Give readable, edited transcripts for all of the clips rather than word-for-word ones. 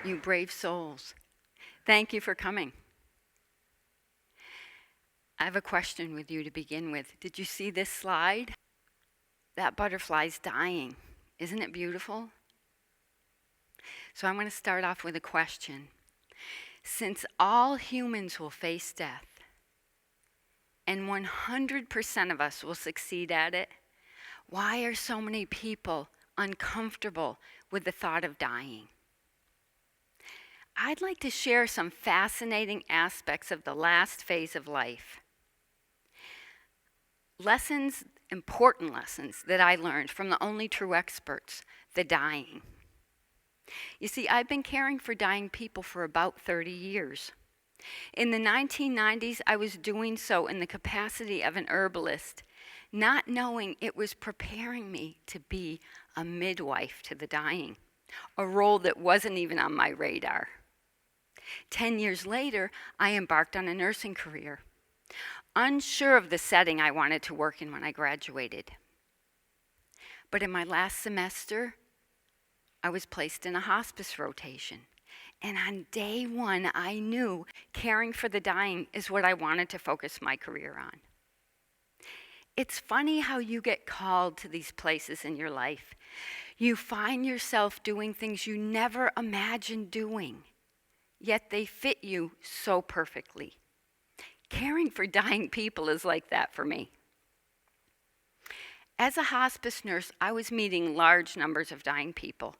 you brave souls. Thank you for coming. I have a question with you to begin with. Did you see this slide? That butterfly's dying. Isn't it beautiful? So I'm going to start off with a question. Since all humans will face death, and 100% of us will succeed at it, why are so many people uncomfortable with the thought of dying? I'd like to share some fascinating aspects of the last phase of life. Lessons, important lessons that I learned from the only true experts, the dying. You see, I've been caring for dying people for about 30 years. In the 1990s, I was doing so in the capacity of an herbalist, not knowing it was preparing me to be a midwife to the dying, a role that wasn't even on my radar. 10 years later, I embarked on a nursing career, unsure of the setting I wanted to work in when I graduated. But in my last semester, I was placed in a hospice rotation. And on day one, I knew caring for the dying is what I wanted to focus my career on. It's funny how you get called to these places in your life. You find yourself doing things you never imagined doing, yet they fit you so perfectly. Caring for dying people is like that for me. As a hospice nurse, I was meeting large numbers of dying people,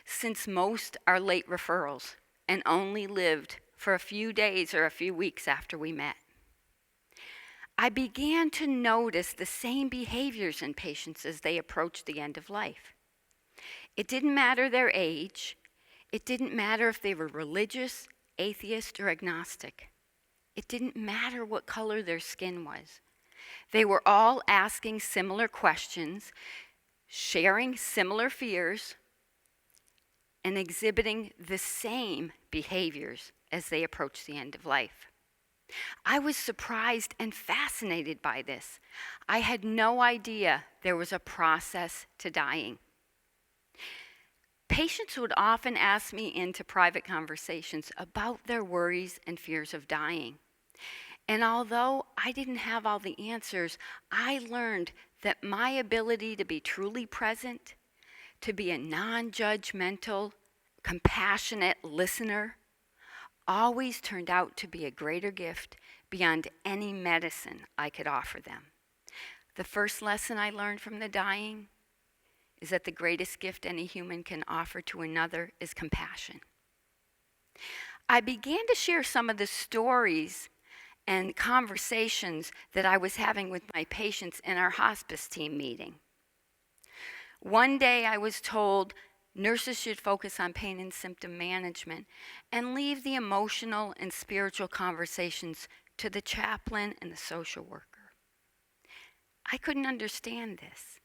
since most are late referrals and only lived for a few days or a few weeks after we met. I began to notice the same behaviors in patients as they approached the end of life. It didn't matter their age. It didn't matter if they were religious, atheist, or agnostic. It didn't matter what color their skin was. They were all asking similar questions, sharing similar fears, and exhibiting the same behaviors as they approached the end of life. I was surprised and fascinated by this. I had no idea there was a process to dying. Patients would often ask me into private conversations about their worries and fears of dying. And although I didn't have all the answers, I learned that my ability to be truly present, to be a non-judgmental, compassionate listener, always turned out to be a greater gift beyond any medicine I could offer them. The first lesson I learned from the dying is that the greatest gift any human can offer to another is compassion. I began to share some of the stories and conversations that I was having with my patients in our hospice team meeting. One day I was told nurses should focus on pain and symptom management and leave the emotional and spiritual conversations to the chaplain and the social worker. I couldn't understand this,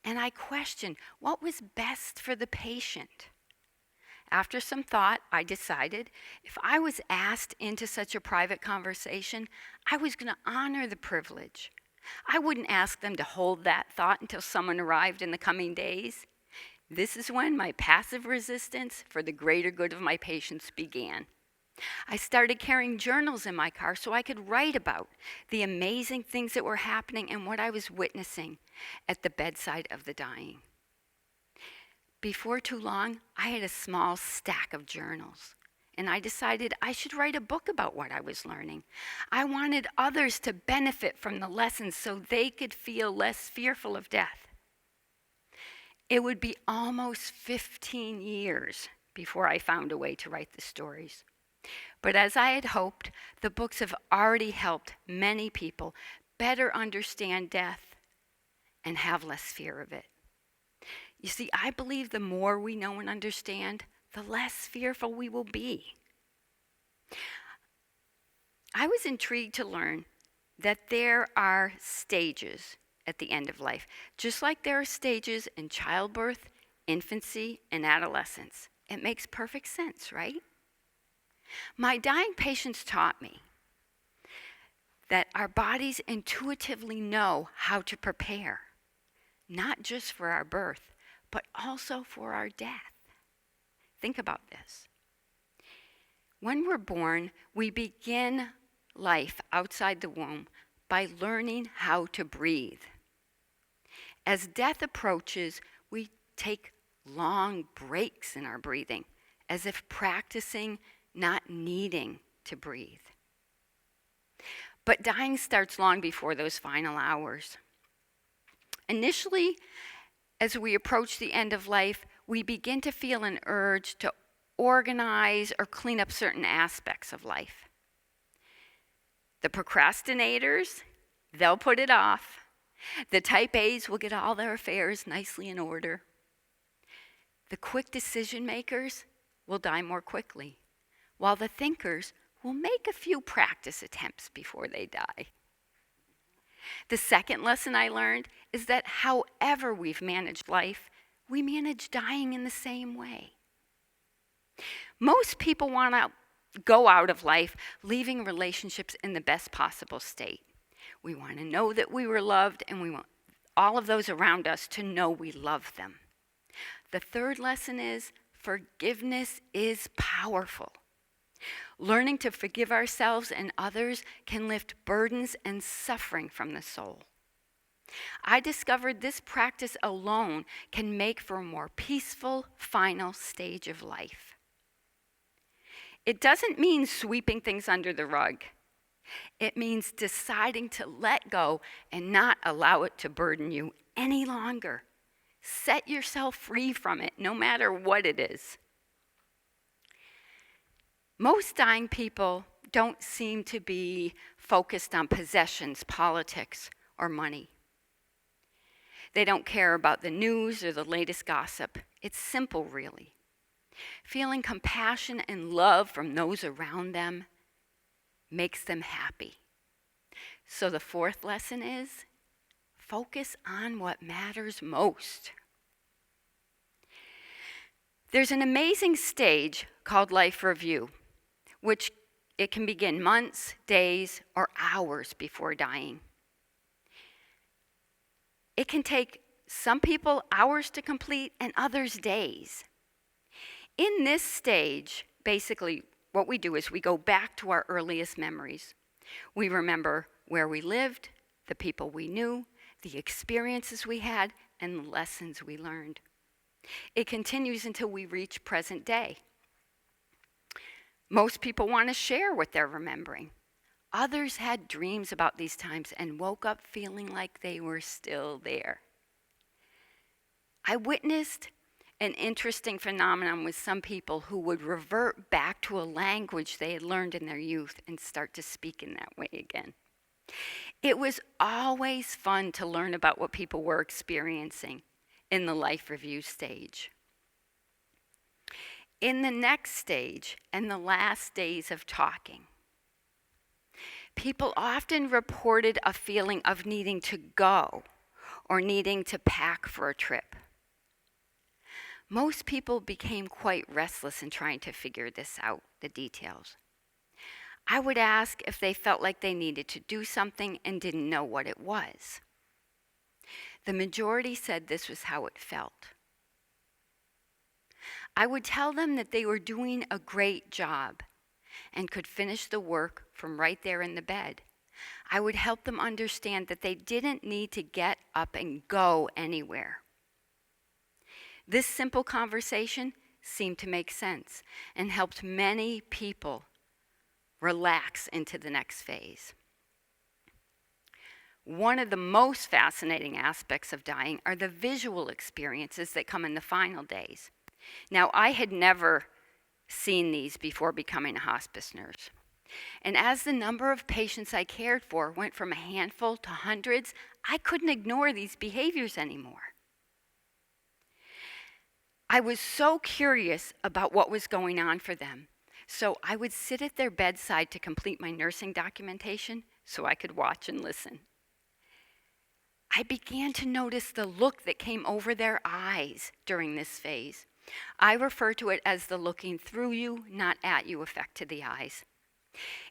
and I questioned what was best for the patient. After some thought, I decided if I was asked into such a private conversation, I was going to honor the privilege. I wouldn't ask them to hold that thought until someone arrived in the coming days. This is when my passive resistance for the greater good of my patients began. I started carrying journals in my car so I could write about the amazing things that were happening and what I was witnessing at the bedside of the dying. Before too long, I had a small stack of journals, and I decided I should write a book about what I was learning. I wanted others to benefit from the lessons so they could feel less fearful of death. It would be almost 15 years before I found a way to write the stories. But as I had hoped, the books have already helped many people better understand death and have less fear of it. You see, I believe the more we know and understand, the less fearful we will be. I was intrigued to learn that there are stages at the end of life, just like there are stages in childbirth, infancy, and adolescence. It makes perfect sense, right? My dying patients taught me that our bodies intuitively know how to prepare, not just for our birth, but also for our death. Think about this. When we're born, we begin life outside the womb by learning how to breathe. As death approaches, we take long breaks in our breathing, as if practicing not needing to breathe. But dying starts long before those final hours. Initially, as we approach the end of life, we begin to feel an urge to organize or clean up certain aspects of life. The procrastinators, they'll put it off. The type A's will get all their affairs nicely in order. The quick decision makers will die more quickly, while the thinkers will make a few practice attempts before they die. The second lesson I learned is that however we've managed life, we manage dying in the same way. Most people want to go out of life leaving relationships in the best possible state. We want to know that we were loved, and we want all of those around us to know we love them. The third lesson is forgiveness is powerful. Learning to forgive ourselves and others can lift burdens and suffering from the soul. I discovered this practice alone can make for a more peaceful final stage of life. It doesn't mean sweeping things under the rug. It means deciding to let go and not allow it to burden you any longer. Set yourself free from it, no matter what it is. Most dying people don't seem to be focused on possessions, politics, or money. They don't care about the news or the latest gossip. It's simple, really. Feeling compassion and love from those around them makes them happy. So the fourth lesson is focus on what matters most. There's an amazing stage called life review, which it can begin months, days, or hours before dying. It can take some people hours to complete and others days. In this stage, basically what we do is we go back to our earliest memories. We remember where we lived, the people we knew, the experiences we had, and the lessons we learned. It continues until we reach present day. Most people want to share what they're remembering. Others had dreams about these times and woke up feeling like they were still there. I witnessed an interesting phenomenon with some people who would revert back to a language they had learned in their youth and start to speak in that way again. It was always fun to learn about what people were experiencing in the life review stage. In the next stage and the last days of talking, people often reported a feeling of needing to go or needing to pack for a trip. Most people became quite restless in trying to figure this out, the details. I would ask if they felt like they needed to do something and didn't know what it was. The majority said this was how it felt. I would tell them that they were doing a great job and could finish the work from right there in the bed. I would help them understand that they didn't need to get up and go anywhere. This simple conversation seemed to make sense and helped many people relax into the next phase. One of the most fascinating aspects of dying are the visual experiences that come in the final days. Now, I had never seen these before becoming a hospice nurse. And as the number of patients I cared for went from a handful to hundreds, I couldn't ignore these behaviors anymore. I was so curious about what was going on for them. So I would sit at their bedside to complete my nursing documentation so I could watch and listen. I began to notice the look that came over their eyes during this phase. I refer to it as the looking through you, not at you effect to the eyes.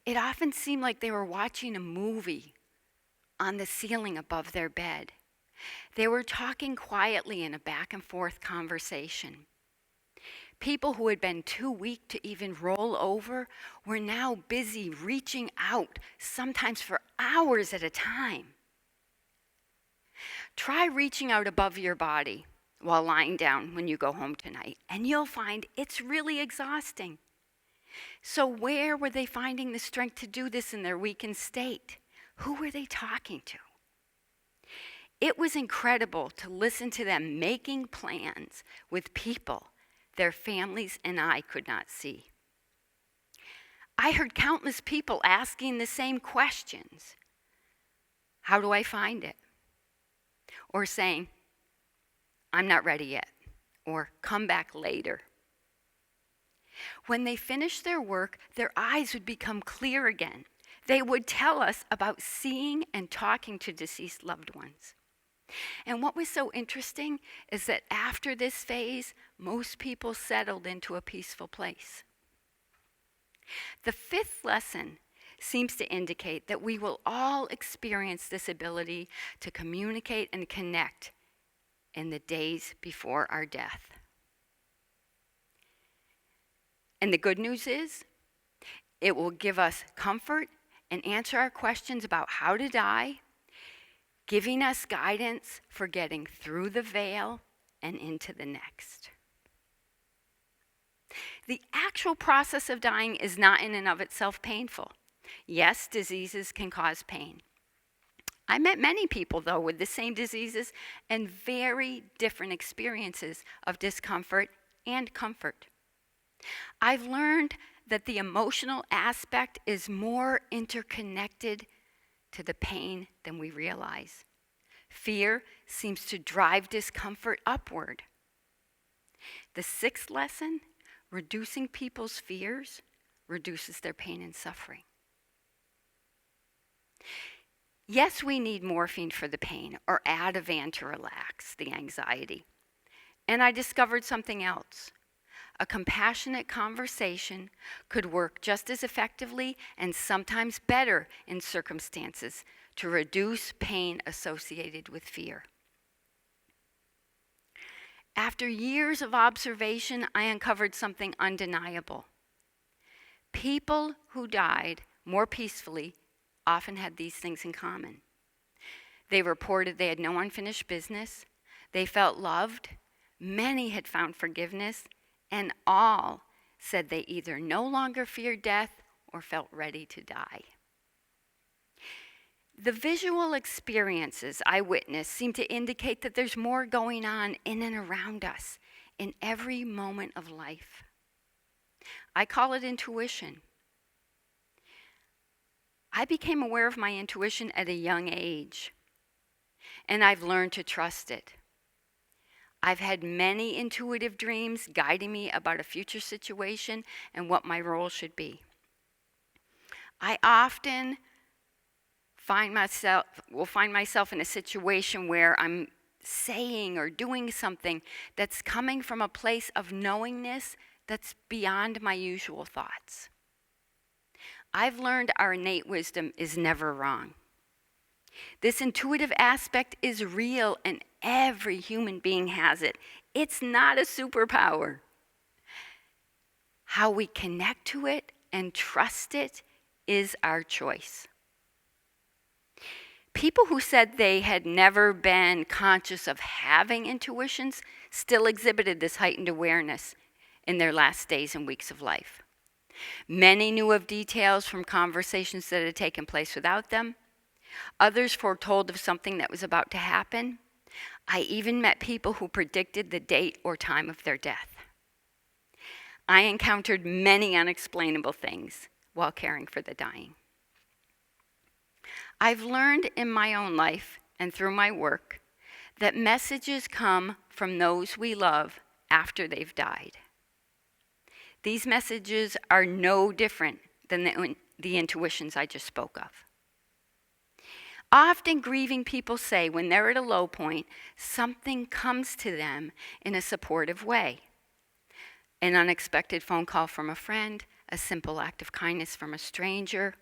It often seemed like they were watching a movie on the ceiling above their bed. They were talking quietly in a back and forth conversation. People who had been too weak to even roll over were now busy reaching out, sometimes for hours at a time. Try reaching out above your body while lying down when you go home tonight, and you'll find it's really exhausting. So where were they finding the strength to do this in their weakened state? Who were they talking to? It was incredible to listen to them making plans with people their families and I could not see. I heard countless people asking the same questions. How do I find it? Or saying, I'm not ready yet, or come back later. When they finished their work, their eyes would become clear again. They would tell us about seeing and talking to deceased loved ones. And what was so interesting is that after this phase, most people settled into a peaceful place. The fifth lesson seems to indicate that we will all experience this ability to communicate and connect in the days before our death. And the good news is, it will give us comfort and answer our questions about how to die, giving us guidance for getting through the veil and into the next. The actual process of dying is not in and of itself painful. Yes, diseases can cause pain. I met many people, though, with the same diseases and very different experiences of discomfort and comfort. I've learned that the emotional aspect is more interconnected to the pain than we realize. Fear seems to drive discomfort upward. The sixth lesson, reducing people's fears, reduces their pain and suffering. Yes, we need morphine for the pain or Ativan to relax the anxiety. And I discovered something else. A compassionate conversation could work just as effectively and sometimes better in circumstances to reduce pain associated with fear. After years of observation, I uncovered something undeniable. People who died more peacefully often had these things in common. They reported they had no unfinished business, they felt loved, many had found forgiveness, and all said they either no longer feared death or felt ready to die. The visual experiences I witnessed seem to indicate that there's more going on in and around us in every moment of life. I call it intuition. I became aware of my intuition at a young age, and I've learned to trust it. I've had many intuitive dreams guiding me about a future situation and what my role should be. I often will find myself in a situation where I'm saying or doing something that's coming from a place of knowingness that's beyond my usual thoughts. I've learned our innate wisdom is never wrong. This intuitive aspect is real and every human being has it. It's not a superpower. How we connect to it and trust it is our choice. People who said they had never been conscious of having intuitions still exhibited this heightened awareness in their last days and weeks of life. Many knew of details from conversations that had taken place without them. Others foretold of something that was about to happen. I even met people who predicted the date or time of their death. I encountered many unexplainable things while caring for the dying. I've learned in my own life and through my work that messages come from those we love after they've died. These messages are no different than the intuitions I just spoke of. Often grieving people say when they're at a low point, something comes to them in a supportive way. An unexpected phone call from a friend, a simple act of kindness from a stranger,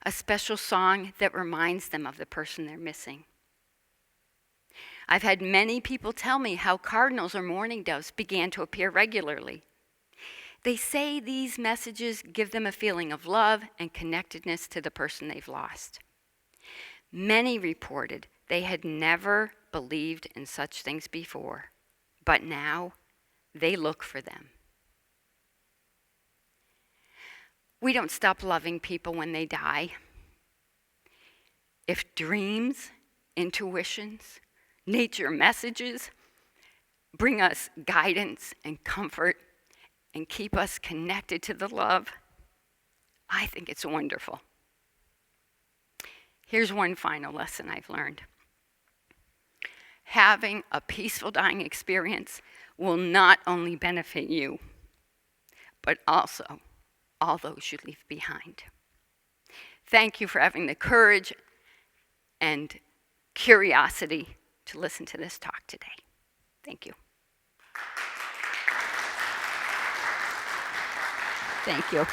a special song that reminds them of the person they're missing. I've had many people tell me how cardinals or mourning doves began to appear regularly. They say these messages give them a feeling of love and connectedness to the person they've lost. Many reported they had never believed in such things before, but now they look for them. We don't stop loving people when they die. If dreams, intuitions, nature messages bring us guidance and comfort and keep us connected to the love, I think it's wonderful. Here's one final lesson I've learned. Having a peaceful dying experience will not only benefit you, but also all those you leave behind. Thank you for having the courage and curiosity to listen to this talk today. Thank you. Thank you.